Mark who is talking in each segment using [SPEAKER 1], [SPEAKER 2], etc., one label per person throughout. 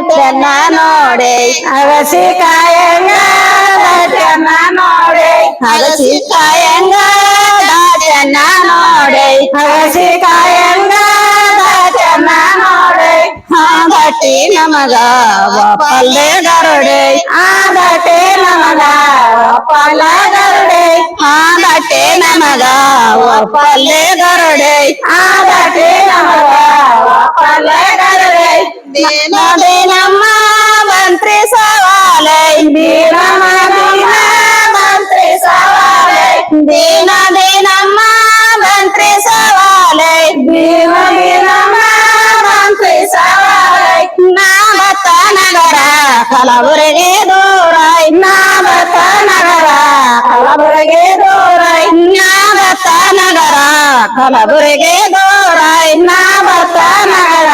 [SPEAKER 1] ಚೆನ್ನ ನೋಡೆ
[SPEAKER 2] ಅಗಸಿ ಕಾಯಂಗ ಚೆನ್ನ ನೋಡೆ
[SPEAKER 1] ಅಗಸಿ ಕಾಯಂಗ ಚೆನ್ನ ನೋಡೆ
[SPEAKER 2] ಅಗಸಿ ಕಾಯಂಗ ಚೆನ್ನ ನೋಡೆ
[SPEAKER 1] ದಟ್ಟಿ ನಮಗ ಒಪ್ಪಲ್ದೆ ಗರುಡೆ
[SPEAKER 2] ದಟ್ಟೆ ನಮಗ ಒಪ್ಪಲ್ಲ ಗರುಡೆ
[SPEAKER 1] ದಟ್ಟೆ ನಮಗ ಒಪ್ಪಲ್ದೆ ಗರುಡೆ
[SPEAKER 2] ದಟ್ಟೆ ನಮಗ ಒಪ್ಪಲ್ಲ ಗರುಡೆ
[SPEAKER 1] ದಿನದೇ ನಮ್ಮ ಮಂತ್ರಿ ಸವಾಲೆ
[SPEAKER 2] ದೀನಮ ದೀನ ಮಂತ್ರಿ ಸವಾಲೆ
[SPEAKER 1] ದಿನದೇ ನಮ್ಮ ಮಂತ್ರಿ ಸವಾಲೆ
[SPEAKER 2] ದೀನ ದೀನಮ ಮಂತ್ರಿ ಸವಾಲೆ
[SPEAKER 1] ನಾಮತ್ತ ನಗರ ಕಲಬುರಗಿ ದೂರ
[SPEAKER 2] ನಾಮತ ನಗರ ಕಲಬುರಗಿ ದೂರ
[SPEAKER 1] ನಾಮತ್ತ ನಗರ ಕಲಬುರಗಿ ದೂರ
[SPEAKER 2] ನಾಮತ ನಗರ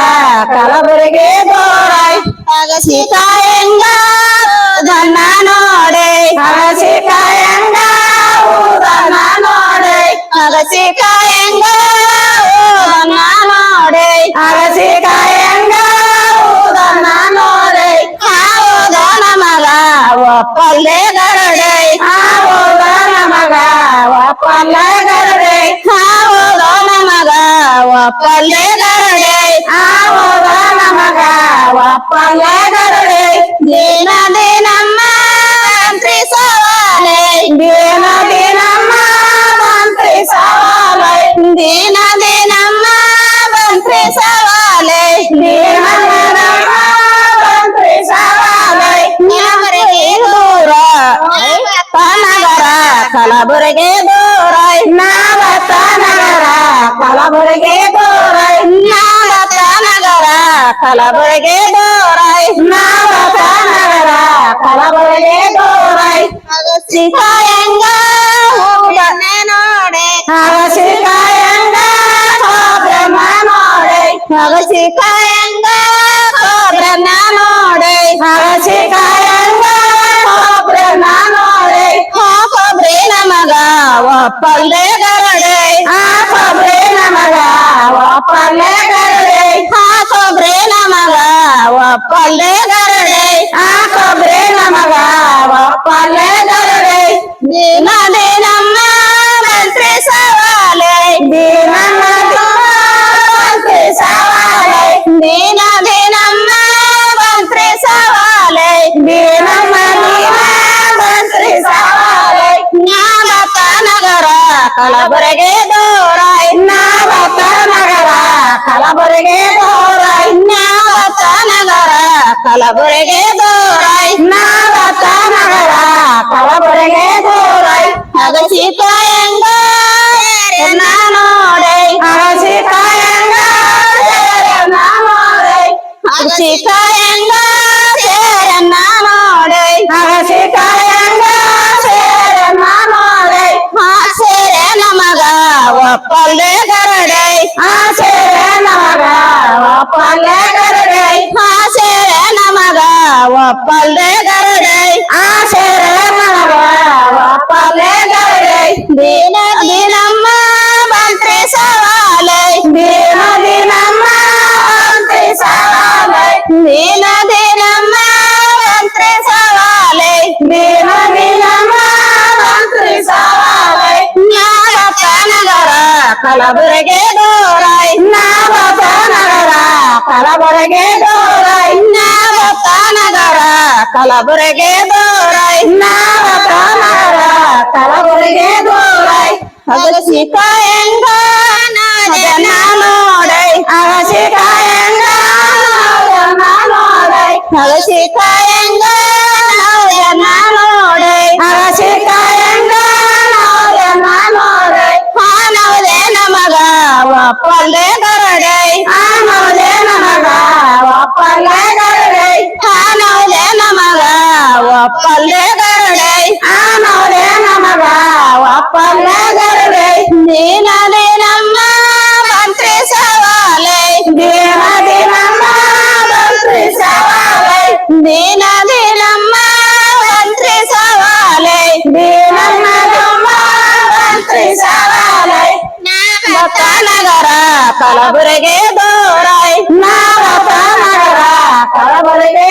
[SPEAKER 2] ಕಲಬುರಗಿ ದೂರ
[SPEAKER 1] ಅಗಸಿ ಕಾಯಂಗ ದನ್ನ ನೋಡೆ
[SPEAKER 2] ಅಗಸಿ ಕಾಯಂಗ ಊದನ ನೋಡೆ
[SPEAKER 1] ಅಗಸಿ ಕಾಯಂಗ ದನ್ನ ನೋಡೆ
[SPEAKER 2] ಅಗಸಿ ಕಾಯಂಗ ಊದನ ನೋಡೆ
[SPEAKER 1] ಆವುದ ನಮಗ ಒಪ್ಪಲ್ದೆ ಗರುಡೆ
[SPEAKER 2] ಆವುದ ನಮಗ ಒಪ್ಪಲ್ಲ ಗರುಡೆ
[SPEAKER 1] ಆವುದ ನಮಗ ಒಪ್ಪಲ್ದೆ ಗರುಡೆ
[SPEAKER 2] ಆವುದ ನಮಗ ಒಪ್ಪಲ್ಲ ಗರುಡೆ
[SPEAKER 1] ದಿನ ದಿನಮ್ಮ ಮಂತ್ರಿ ಸವಾಲೆ
[SPEAKER 2] ದೀನ ದೀನಮ್ಮ ಮಂತ್ರಿ ಸವಾಲೆ
[SPEAKER 1] ದಿನ ದಿನಮ್ಮ ಮಂತ್ರಿ ಸವಾಲೆ
[SPEAKER 2] ದೀನ ದೀನಮ್ಮ ಮಂತ್ರಿ ಸವಾಲೆ
[SPEAKER 1] ಕಲಬುರಗಿ ದೂರ ನಗರ ಕಲಬುರಗಿ ದೂರ
[SPEAKER 2] ನಾವತ್ತ ನಗರ ಕಲಬುರಗಿ ದೂರ
[SPEAKER 1] ನಾವತ್ತ ನಗರ ಕಲಬುರಗಿ ದೂರ
[SPEAKER 2] ನಾವತ್ತ ನಗರ ಕಲಬುರಗಿ ದೂರ
[SPEAKER 1] ಅಗಸಿ ಕಾಯಂಗ ಹೂವನ್ನ ನೋಡೆ
[SPEAKER 2] ಅಗಸಿ ಕಾಯಂಗ ಬ್ರಹ್ಮ ನೋಡೆ
[SPEAKER 1] ಅಗಸಿ ಕಾಯಂಗ ಬ್ರಹ್ಮ ನೋಡೆ
[SPEAKER 2] ಅಗಸಿ ಕಾಯಂಗ ಬ್ರಹ್ಮ ನೋಡೆ
[SPEAKER 1] ಕೊಬ್ರಿ ನಮಗ ಒಪ್ಪಲ್ದೆ ಗರುಡೆ
[SPEAKER 2] ಕೊಬ್ರಿ ನಮಗ ಒಪ್ಪಲ್ಲ ಗರುಡೆ
[SPEAKER 1] ಕೊಬ್ರಿ ನಮಗ ಒಪ್ಪಲ್ದೆ ಗರುಡೆ
[SPEAKER 2] ಕೊಬ್ರಿ ನಮಗ ಒಪ್ಪಲ್ಲ ಗರುಡೆ
[SPEAKER 1] ದಿನ ದಿನಮ್ಮ ಮಂತ್ರಿ ಸವಾಲೆ
[SPEAKER 2] ದೀನಮ್ಮ ಮಂತ್ರಿ ಸವಾಲೆ
[SPEAKER 1] ದಿನ ದಿನಮ್ಮ ಮಂತ್ರಿ ಸವಾಲೆ
[SPEAKER 2] ದೀನಮ್ಮ ದೀನ ಮಂತ್ರಿ ಸವಾಲೆ
[SPEAKER 1] ನಾಮತ ನಗರ ಕಲಬುರಗಿ ದೂರ
[SPEAKER 2] ನಾವತ್ತ ನಗರ ಕಲಬುರಗಿ ದೂರ
[SPEAKER 1] ನಾಮತ ನಗರ ಕಲಬುರಗಿ ದೂರ
[SPEAKER 2] ನಾವತ್ತ ನಗರ ಕಲಬುರಗಿ ದೂರ
[SPEAKER 1] ಅಗಸಿ ಕಾಯಂಗ ನೋಡೆ
[SPEAKER 2] ಅಗಸಿ ಕಾಯಂಗ ನೋಡೆ
[SPEAKER 1] ಅಗಸಿ ಕಾಯಂಗ ಸೇರನ್ನ ನೋಡೆ
[SPEAKER 2] ಅಗಸಿ ಕಾಯಂಗ ಸೇರನ್ನ ನೋಡೆ
[SPEAKER 1] ಸೇರೆ ನಮಗ ಒಪ್ಪಲ್ದೆ ಗರುಡೆ
[SPEAKER 2] ಸೇರೆ ನಮಗ ಒಪ್ಪಲ್ಲ ಗರುಡೆ
[SPEAKER 1] ಸೇರೆ ನಮಗ ಒಪ್ಪಲ್ದೆ ಗರುಡೆ
[SPEAKER 2] ಸೇರೆ ನಮಗ ಒಪ್ಪಲ್ಲ ಗರುಡೆ
[SPEAKER 1] ದಿನ ದಿನಮ್ಮ ಮಂತ್ರಿ ಸವಾಲೆ
[SPEAKER 2] ದೀನ ದೀನಮ್ಮ ಮಂತ್ರಿ ಸವಾಲೆ
[SPEAKER 1] ದಿನ ದಿನಮ್ಮ ಮಂತ್ರಿ ಸವಾಲೆ
[SPEAKER 2] ದೀನ ದೀನಮ್ಮ ಮಂತ್ರಿ ಸವಾಲೆ
[SPEAKER 1] ನಾವತ್ತ ನಗರ ಕಲಬುರಗಿ ದೂರ
[SPEAKER 2] ನಾವತ್ತ ನಗರ ಕಲಬುರಗಿ ದೂರ
[SPEAKER 1] ನಾವತ್ತ ನಗರ ಕಲಬುರಗಿ ದೂರ
[SPEAKER 2] ನಾವತ್ತ ನಗರ ಕಲಬುರಗಿ ದೂರ
[SPEAKER 1] ಅಗಸಿ ಕಾಯಂಗ ಜನ ನೋಡೆ
[SPEAKER 2] ಅಗಸಿ ಕಾಯಂಗ ನೋಡೆ
[SPEAKER 1] ಅಗಸಿ ಕಾಯಂಗ ಜನ ನೋಡೆ
[SPEAKER 2] ಅಗಸಿ ಕಾಯಂಗ ನೋಡೆ
[SPEAKER 1] ನವದೆ ನಮಗ ಒಪ್ಪಲ್ದೆ ಗರುಡೆ
[SPEAKER 2] ನವದೆ ನಮಗ ಒಪ್ಪಲ್ಲ ಗರುಡೆ
[SPEAKER 1] ನವದೆ ನಮಗ ಒಪ್ಪಲ್ದೆ ಗರುಡೆ
[SPEAKER 2] ನವದೆ ನಮಗ ಒಪ್ಪಲ್ಲ ಗರುಡೆ
[SPEAKER 1] ದಿನ ದಿನಮ್ಮ ಮಂತ್ರಿ ಸವಾಲೆ
[SPEAKER 2] ದೀನ ದೀನಮ್ಮ ಮಂತ್ರಿ ಸವಾಲೆ
[SPEAKER 1] ದಿನ ದಿನಮ್ಮ ಮಂತ್ರಿ ಸವಾಲೆ
[SPEAKER 2] ದೀನಮ್ಮ ಮಂತ್ರಿ ಸವಾಲೆ
[SPEAKER 1] ನಾವತ್ತ ನಗರ ಕಲಬುರಗಿ ದೂರ
[SPEAKER 2] ನಾವತ್ತ ನಗರ ಕಲಬುರಗಿ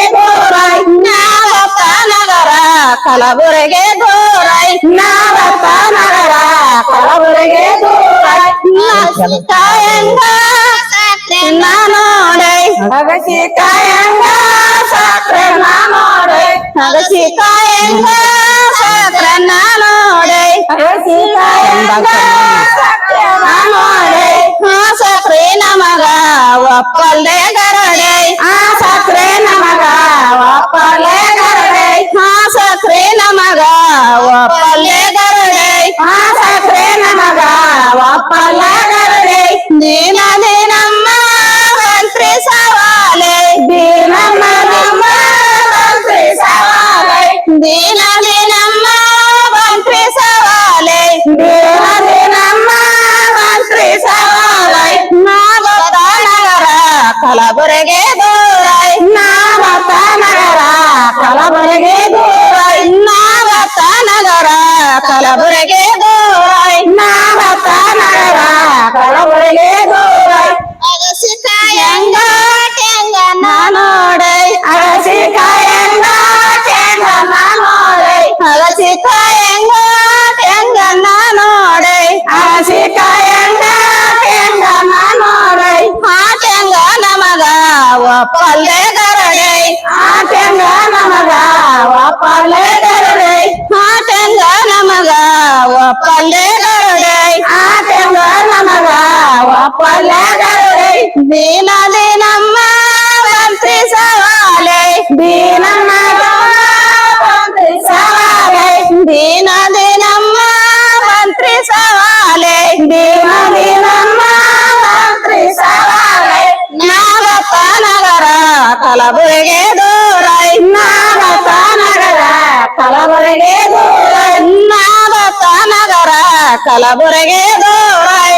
[SPEAKER 1] ಕಲಬುರಗಿ ದೂರೈ
[SPEAKER 2] ನಾವತ್ತ ನಗರ ಕಲಬುರಗಿ ದೂರೈ
[SPEAKER 1] ಕಾಯಂಗ ನೋಡೈ
[SPEAKER 2] ಅಗಸಿ ಕಾಯಂಗ ಸಾಕ್ರೆ ನೋಡೈ
[SPEAKER 1] ಅಗಸಿ ಕಾಯಂಗ ಸಾಕ್ರ ನೋಡೈ
[SPEAKER 2] ಅಗಸಿ ಕಾಯಂಗ ಸಾಕ್ರೆ ನೋಡೈ
[SPEAKER 1] ಸಕ್ರೆ ನಮಗ ಒಪ್ಪಲ್ದೆ ಗರಡೈ
[SPEAKER 2] ಸಾಕ್ರೆ ನಮಗ ಒಪ್ಪಲೆ ಗರಡೈ
[SPEAKER 1] ಸಕ್ರೆ ನಮಗ ಒಪ್ಪಲ್ದೆ ಗರಡೈ
[SPEAKER 2] ಸಾಕ್ರೆ ನಮಗ ಒಪ್ಪಲೆ ಗರಡೈ
[SPEAKER 1] ದೀನ ದಿನಮ್ಮ ಮಂತ್ರಿ ಸವಾಲೆ
[SPEAKER 2] ದೀನಮ್ಮ ನಮ್ಮ ಮಂತ್ರಿ ಸವಾಲೈ
[SPEAKER 1] ದೀನ ದಿನಮ್ಮ ಮಂತ್ರಿ ಸವಾಲೆ
[SPEAKER 2] ದೀನ ದಿನಮ್ಮ ಮಂತ್ರಿ ಸವಾಲೈ
[SPEAKER 1] ನಾಗತ ನಗರ ಕಲಬುರಗಿ ದೂರೈ
[SPEAKER 2] ನಾವತ್ತ ನಗರ ಕಲಬುರಗಿ ದೂರೈ
[SPEAKER 1] ನಾಗತ ನಗರ ಕಲಬುರಗಿ ದೂರೈ
[SPEAKER 2] ನಾವತ್ತ ನಗರ ಕಲಬುರಗಿ ದೂರೈ
[SPEAKER 1] ಅಗಸಿ ಕಾಯಂಗ ಕೆಂಗ ನೋಡೈ
[SPEAKER 2] ಅಗಸಿ ಕಾಯಂಗ ಕೇಂದ್ರ ನೋಡೈ
[SPEAKER 1] ಅಗಸಿ ಕಾಯಂಗ ಕೆಂಗ ನೋಡೈ
[SPEAKER 2] ಅಗಸಿ ಕಾಯಂಗ ಕೇಂದ್ರ ನೋಡೈ
[SPEAKER 1] ಕೆಂಗ ನಮಗ ಒಪ್ಪಲ್ದೆ ಗರಡೈ
[SPEAKER 2] ಆಟಂಗ ನಮಗ ಒಪ್ಪಲೆ ಗರಡೈ
[SPEAKER 1] ಕೆಂಗ ನಮಗ ಒಪ್ಪಲ್ದೆ ಗರಡೈ
[SPEAKER 2] ಆಟಂಗ ನಮಗ ಒಪ್ಪಲೆ ಗರಡೈ
[SPEAKER 1] ದೀನ ದಿನಮ್ಮ ಮಂತ್ರಿ ಸವಾಲೆ
[SPEAKER 2] ದೀನಮ್ಮ ಮಂತ್ರಿ ಸವಾಲೈ
[SPEAKER 1] ದೀನ ದಿನಮ್ಮ ಮಂತ್ರಿ ಸವಾಲೆ
[SPEAKER 2] ದೀನ ದೀನಮ್ಮ ಮಂತ್ರಿ ಸವಾಲೈ
[SPEAKER 1] ನಾಗತ ನಗರ ಕಲಬುರಗಿ ದೂರೈ
[SPEAKER 2] ನಾವತ್ತ ನಗರ ಕಲಬುರಗಿ ದೂರೈ
[SPEAKER 1] ನಾಗತ ನಗರ ಕಲಬುರಗಿ ದೂರೈ